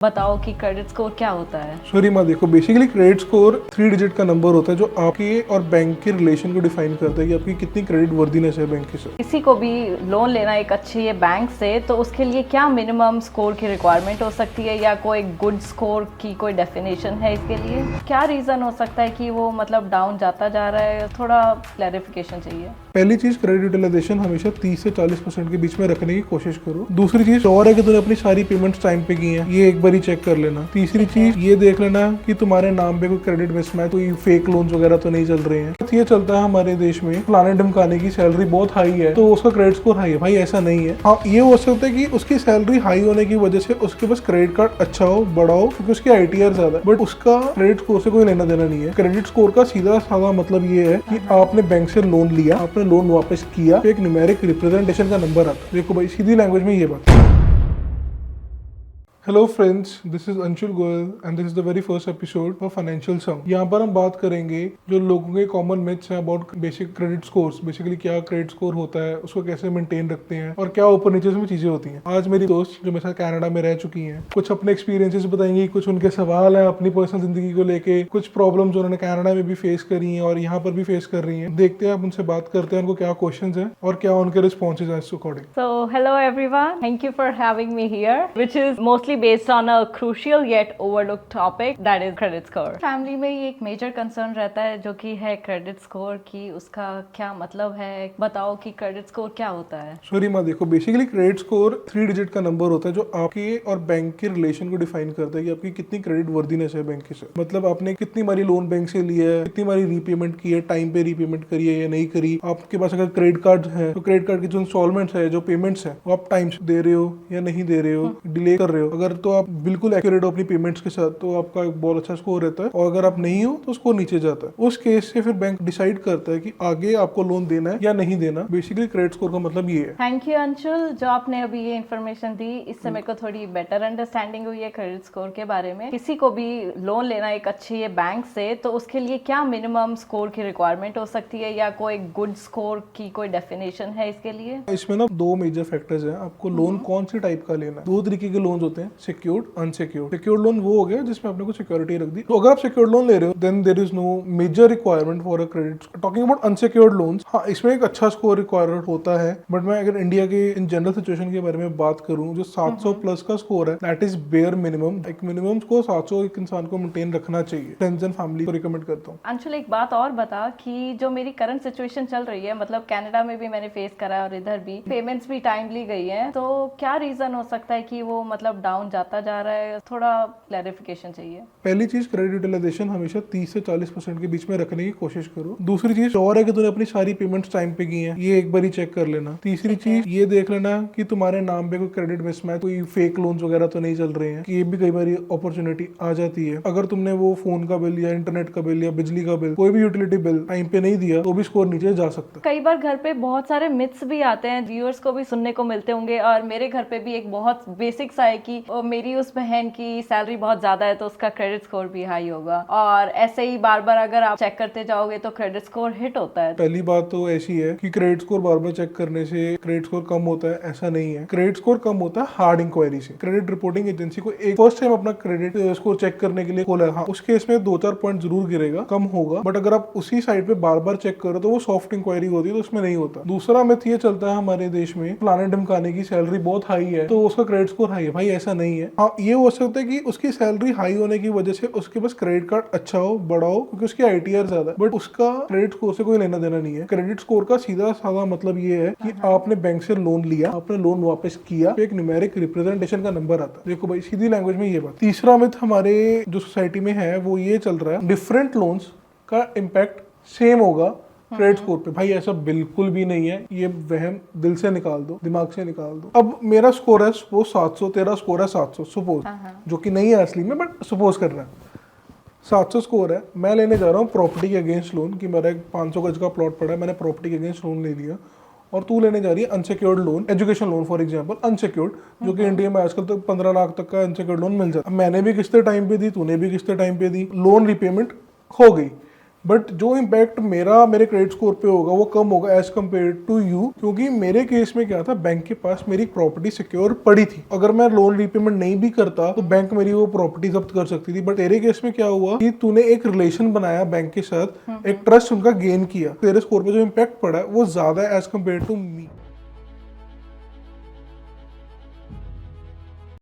बताओ कि credit score क्या होता है। सॉरी माँ, देखो बेसिकली क्रेडिट स्कोर 3 डिजिट का नंबर होता है जो आपके और बैंक के रिलेशन को डिफाइन करता है कि आपकी कितनी क्रेडिट वर्दीनेस है बैंक के साथ। किसी को भी लोन लेना एक अच्छी है बैंक से, तो उसके लिए क्या मिनिमम स्कोर की रिक्वायरमेंट हो सकती है या कोई गुड स्कोर की कोई डेफिनेशन है इसके लिए? क्या रीजन हो सकता है कि वो मतलब डाउन जाता जा रहा है? थोड़ा क्लैरिफिकेशन चाहिए। पहली चीज, क्रेडिट यूटिलाइजेशन हमेशा 30 से 40% के बीच में रखने की कोशिश करो। दूसरी चीज, और है कि तूने अपनी सारी पेमेंट्स टाइम पे की हैं, ये एक बार ही चेक कर लेना। तीसरी चीज, ये देख लेना कि तुम्हारे नाम पे कोई क्रेडिट मिसमैच, कोई फेक लोन्स वगैरह तो नहीं चल रहे हैं। तो ये चलता है हमारे देश में, फलाने ढमकाने की सैलरी बहुत हाई है तो उसका क्रेडिट स्कोर हाई है। भाई ऐसा नहीं है। हाँ, ये हो सकता है कि उसकी सैलरी हाई होने की वजह से उसके पास क्रेडिट कार्ड अच्छा हो, बड़ा हो, क्योंकि उसकी ITR ज्यादा है, बट उसका क्रेडिट स्कोर से कोई लेना देना नहीं है। क्रेडिट स्कोर का सीधा साधा मतलब ये है कि आपने बैंक से लोन लिया, आपने लोन वापस किया, एक न्यूमेरिक रिप्रेजेंटेशन का नंबर आता है। देखो भाई, सीधी लैंग्वेज में ये बात। Hello friends, this is Anshul Goyal and this is the very first episode for financial sum. यहाँ पर हम बात करेंगे जो लोगों के कॉमन मिथ्स हैं about basic credit scores. Basically क्या क्रेडिट स्कोर होता है, उसको कैसे मेंटेन रखते हैं और क्या ऊपर नीचे में चीजें होती हैं। आज मेरी दोस्त जो मेरे साथ कनाडा में रह चुकी हैं, कुछ अपने एक्सपीरियंसेस बताएंगी, कुछ उनके सवाल हैं अपनी पर्सनल जिंदगी को लेके, कुछ प्रॉब्लम्स उन्होंने कनाडा में भी फेस करी हैं और यहाँ पर भी फेस कर रही हैं। देखते हैं, आप उनसे बात करते हैं, उनको क्या क्वेश्चन है और क्या उनके रिस्पॉन्सेज हैं इस according. So hello everyone, thank you for having me here, which is mostly based on a crucial yet overlooked topic, that is credit score. Family में ये एक मेजर कंसर्न रहता है जो कि है क्रेडिट स्कोर की उसका क्या मतलब है। बताओ कि क्रेडिट स्कोर क्या होता है। सॉरी माँ, देखो बेसिकली क्रेडिट स्कोर 3 डिजिट का नंबर होता है जो आपके और बैंक के रिलेशन को डिफाइन करता है कि आपकी कितनी क्रेडिट वर्दीनेस है बैंक के साथ। मतलब आपने कितनी बारी लोन बैंक से लिया है, कितनी बारी रीपेमेंट की है, टाइम पे रीपेमेंट करी है या नहीं करी। आपके पास अगर क्रेडिट कार्ड है तो क्रेडिट कार्ड की जो इंस्टॉलमेंट्स है, जो पेमेंट्स है, वो आप टाइम से दे रहे हो या नहीं दे रहे हो, डिले कर रहे हो। अगर तो आप बिल्कुल एक्यूरेट हो अपनी पेमेंट्स के साथ तो आपका एक बहुत अच्छा स्कोर रहता है, और अगर आप नहीं हो तो स्कोर नीचे जाता है। उस केस से फिर बैंक डिसाइड करता है कि आगे आपको लोन देना है या नहीं देना। बेसिकली क्रेडिट स्कोर का मतलब ये है। थैंक यू अंशुल, जो आपने अभी ये इन्फॉर्मेशन दी, इससे मेरे को थोड़ी बेटर अंडरस्टैंडिंग हुई है क्रेडिट स्कोर के बारे में। किसी को भी लोन लेना एक अच्छी है बैंक से, तो उसके लिए क्या मिनिमम स्कोर की रिक्वायरमेंट हो सकती है या कोई गुड स्कोर की कोई डेफिनेशन है इसके लिए? इसमें ना 2 मेजर फैक्टर्स हैं। आपको लोन कौन सी टाइप का लेना है। 2 तरीके के लोन होते हैं, सिक्योर्ड, अनसिक्योर्ड। सिक्योर्ड लोन वो हो गया जिसमें आपने कुछ सिक्योरिटी रख दी। तो अगर आप सिक्योर्ड लोन ले रहे हो then there is no major requirement for a credit. Talking about unsecured loans, हाँ इसमें एक अच्छा स्कोर रिक्वायरमेंट होता है, बट मैं अगर इंडिया के इन जनरल सिचुएशन के बारे में बात करूं, जो 700 प्लस का स्कोर है दैट इज बेयर मिनिमम। एक मिनिमम स्कोर 700 एक इंसान को मेंटेन रखना चाहिए। फ्रेंड्स एंड फैमिली को रिकमेंड करता हूँ। अंशुल, एक बात और बता कि जो मेरी करंट सिचुएशन चल रही है, मतलब कनाडा में भी मैंने फेस करा है और इधर भी पेमेंट्स भी टाइमली गई हैं, तो क्या रीजन हो सकता है कि वो मतलब डाउन जाता जा रहा है? थोड़ा क्लैरिफिकेशन चाहिए। पहली चीज, क्रेडिट यूटिलाइजेशन हमेशा 30 से 40% के बीच में रखने की कोशिश करो। दूसरी चीज, और है कि तूने अपनी सारी पेमेंट्स टाइम पे की हैं, ये एक बार ही चेक कर लेना। तीसरी चीज, ये देख लेना कि तुम्हारे नाम पे कोई क्रेडिट मिसमैच, कोई फेक लोन्स वगैरह तो नहीं चल रहे हैं, कि ये भी कई बार अपॉर्चुनिटी आ जाती है। अगर तुमने वो फोन का बिल या इंटरनेट का बिल या बिजली का बिल, कोई भी यूटिलिटी बिल टाइम पे नहीं दिया तो भी स्कोर नीचे जा सकता है। कई बार घर पे बहुत सारे मिथ्स भी आते हैं, व्यूअर्स को भी सुनने को मिलते होंगे, और मेरे घर पे भी एक बहुत बेसिक सा है कि मेरी उस बहन की सैलरी बहुत ज्यादा है तो उसका क्रेडिट स्कोर भी हाई होगा, और ऐसे ही बार बार अगर आप चेक करते जाओगे तो क्रेडिट स्कोर हिट होता है। पहली बात तो ऐसी है कि क्रेडिट स्कोर बार बार चेक करने से क्रेडिट स्कोर कम होता है, ऐसा नहीं है। क्रेडिट स्कोर कम होता है हार्ड इंक्वायरी से। क्रेडिट रिपोर्टिंग एजेंसी को एक फर्स्ट टाइम अपना क्रेडिट स्कोर चेक करने के लिए खोला है, हाँ उस केस में 2-4 पॉइंट जरूर गिरेगा, कम होगा, बट अगर आप उसी साइड पे बार बार चेक करो तो वो सॉफ्ट इंक्वायरी होती है, तो उसमें नहीं होता। दूसरा मिथ ये चलता है हमारे देश में, फलाने ढमकाने की सैलरी बहुत हाई है तो उसका क्रेडिट स्कोर हाई है। भाई ऐसा नहीं है। हाँ, ये हो सकता है कि उसकी सैलरी हाई होने की वजह से उसके पास क्रेडिट कार्ड अच्छा हो, बड़ा हो, क्योंकि उसकी ITR ज्यादा है, बट उसका क्रेडिट स्कोर से कोई लेना देना नहीं है। क्रेडिट स्कोर का सीधा साधा मतलब ये है कि आपने बैंक से लोन लिया, आपने लोन वापस किया, एक न्यूमेरिक रिप्रेजेंटेशन का नंबर आता है। देखो भाई, सीधी लैंग्वेज में ये बात। तीसरा मिथ हमारे जो सोसाइटी में है वो ये चल रहा है, डिफरेंट लोन्स का इम्पैक्ट सेम होगा क्रेडिट स्कोर पे। भाई ऐसा बिल्कुल भी नहीं है, ये वहम दिल से निकाल दो, दिमाग से निकाल दो। अब मेरा स्कोर है सपोज 700, तेरा स्कोर है 700 सपोज, जो कि नहीं है असली में, बट सपोज कर रहा है 700 स्कोर है। मैं लेने जा रहा हूँ प्रॉपर्टी के अगेंस्ट लोन, कि मेरा एक 500 गज का प्लॉट पड़ा है, मैंने प्रॉपर्टी के अगेंस्ट लोन ले लिया, और तू लेने जा रही है unsecured loan, education loan for example, unsecured, जो कि इंडिया में आजकल तो 15 लाख तक का अनसिक्योर्ड लोन मिल जाता है। मैंने भी किस्तें टाइम पे दी, तूने भी किस्तें टाइम पे दी, लोन रिपेमेंट हो गई, बट जो इम्पैक्ट मेरा मेरे क्रेडिट स्कोर पे होगा वो कम होगा एज कम्पेयर टू यू, क्योंकि मेरे केस में क्या था, बैंक के पास मेरी प्रॉपर्टी सिक्योर पड़ी थी। अगर मैं लोन रीपेमेंट नहीं भी करता तो बैंक मेरी वो प्रॉपर्टी जब्त कर सकती थी। बट तेरे केस में क्या हुआ कि तूने एक रिलेशन बनाया बैंक के साथ, एक ट्रस्ट उनका गेन किया, तेरे स्कोर पे जो इम्पैक्ट पड़ा है वो ज्यादा है एज कम्पेयर टू मी।